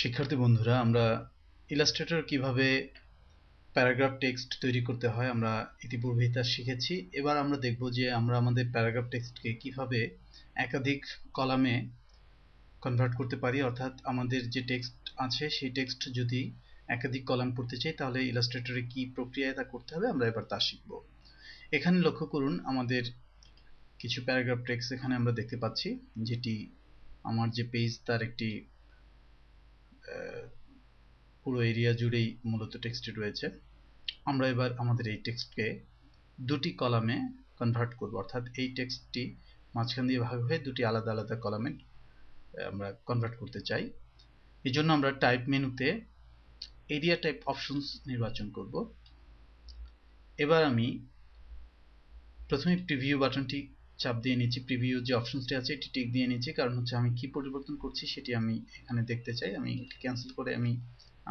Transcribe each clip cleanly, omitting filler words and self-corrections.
শিক্ষার্থী বন্ধুরা, আমরা ইলাস্ট্রেটর কিভাবে প্যারাগ্রাফ টেক্সট তৈরি করতে হয় আমরা ইতিপূর্বেই তা শিখেছি। এবার আমরা দেখব যে আমরা আমাদের প্যারাগ্রাফ টেক্সটকে কিভাবে একাধিক কলামে কনভার্ট করতে পারি, অর্থাৎ আমাদের যে টেক্সট আছে সেই টেক্সট যদি একাধিক কলাম করতে চাই তাহলে ইলাস্ট্রেটরে কি প্রক্রিয়ায় তা করতে হবে আমরা এবার তা শিখব। এখানে লক্ষ্য করুন, আমাদের কিছু প্যারাগ্রাফ টেক্সট এখানে আমরা দেখতে পাচ্ছি, যেটি আমার যে পেজ তার একটি পুরো এরিয়া জুড়েই মূলত টেক্সটটি রয়েছে। আমরা এবার আমাদের এই টেক্সটকে দুটি কলামে কনভার্ট করব, অর্থাৎ এই টেক্সটটি মাঝখান দিয়ে ভাগ হয়ে দুটি আলাদা আলাদা কলামে আমরা কনভার্ট করতে চাই। এই জন্য আমরা টাইপ মেনুতে এরিয়া টাইপ অপশনস নির্বাচন করব। এবার আমি প্রথমে প্রিভিউ বাটনটি চাপ দিয়ে নিচ্ছি। প্রিভিউ যে অপশনসটি আছে এটি টিক দিয়ে নিচ্ছি, কারণ হচ্ছে আমি কি পরিবর্তন করছি সেটি আমি এখানে দেখতে চাই। আমি এটি ক্যান্সেল করে আমি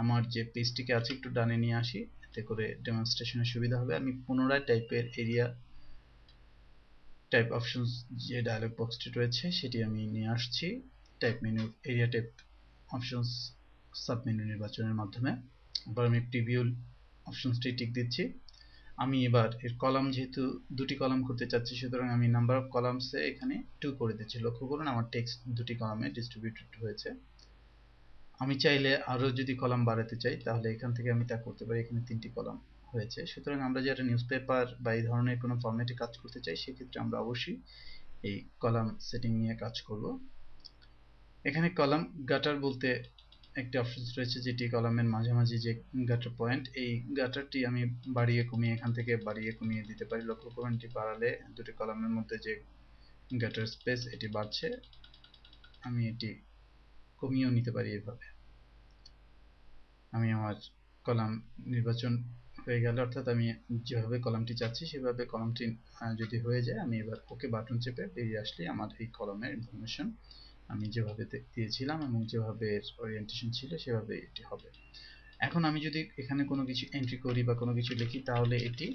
আমার যে পেজটিকে আছে একটু ডানে নিয়ে আসি, এতে করে ডেমনস্ট্রেশনের সুবিধা হবে। আমি পুনরায় টাইপের এরিয়া টাইপ অপশনস যে ডায়লগ বক্সটি রয়েছে সেটি আমি নিয়ে আসছি type menu area type options sub menu নির্বাচনের মাধ্যমে। এবার আমি প্রিভিউ অপশনসটি টিক দিচ্ছি। আমি এবার এর কলাম যেহেতু দুটি কলাম করতে চাচ্ছি, সুতরাং আমি নাম্বার অফ কলামসে এখানে 2 করে দিচ্ছি। লক্ষ্য করুন আমার টেক্সট দুটি কলামে ডিস্ট্রিবিউটেড হয়েছে। আমি চাইলে আরও যদি কলাম বাড়াতে চাই তাহলে এখান থেকে আমি তা করতে পারি। এখানে 3টি কলাম হয়েছে। সুতরাং আমরা যারা নিউজ পেপার বা এই ধরনের কোনো ফরম্যাটে কাজ করতে চাই সেক্ষেত্রে আমরা অবশ্যই এই কলাম সেটিং নিয়ে কাজ করব। এখানে কলাম গাটার বলতে একটি অপশন রয়েছে, যেটি কলামের মাঝামাঝি যে গাটার পয়েন্ট, এই গাটারটি আমি বাড়িয়ে কমিয়ে এখান থেকে বাড়িয়ে কমিয়ে দিতে পারি। লক্ষ্য করুন এটি বাড়ালে দুটি কলামের মধ্যে যে গাটার স্পেস এটি বাড়ছে। আমি এটি কমিয়েও নিতে পারি। এভাবে আমি আমার কলাম নির্বাচন হয়ে গেল, অর্থাৎ আমি যেভাবে কলামটি চাচ্ছি সেভাবে কলামটি যদি হয়ে যায় আমি এবার ওকে বাটন চেপে বেরিয়ে আসলে আমার এই কলামের ইনফরমেশন আমি যেভাবে দিয়েছিলাম এবং যেভাবে ওরিয়েন্টেশন ছিল সেভাবে এটি হবে। এখন আমি যদি এখানে কোনো কিছু এন্ট্রি করি বা কোনো কিছু লিখি তাহলে এটি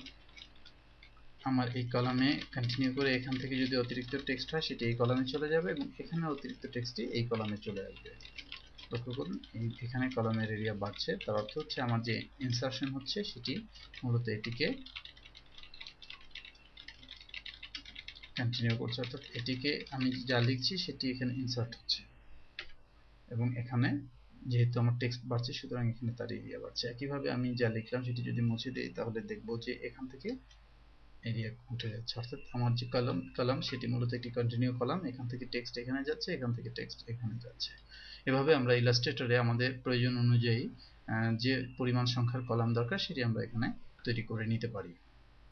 আমার এই কলামে কন্টিনিউ করে এখান থেকে যদি অতিরিক্ত টেক্সট হয় সেটি এই কলামে চলে যাবে এবং এখানে অতিরিক্ত টেক্সটটি এই কলামে চলে আসবে। লক্ষ্য করুন এখানে কলামের এরিয়া বাড়ছে, তার অর্থ হচ্ছে আমার যে ইনসারশন হচ্ছে সেটি মূলত এটিকে কন্টিনিউ করছে, অর্থাৎ এটিকে আমি যা লিখছি সেটি এখানে ইনসার্ট হচ্ছে এবং এখানে যেহেতু আমার টেক্সট বাড়ছে সুতরাং এখানে তার এরিয়া বাড়ছে। একইভাবে আমি যা লিখলাম সেটি যদি মুছে দিই তাহলে দেখব যে এখান থেকে এরিয়া উঠে যাচ্ছে, অর্থাৎ আমার যে কলাম সেটি মূলত একটি কন্টিনিউ কলাম। এখান থেকে টেক্সট এখানে যাচ্ছে, এখান থেকে টেক্সট এখানে যাচ্ছে। এভাবে আমরা ইলাস্ট্রেটরে আমাদের প্রয়োজন অনুযায়ী যে পরিমাণ সংখ্যার কলাম দরকার সেটি আমরা এখানে তৈরি করে নিতে পারি।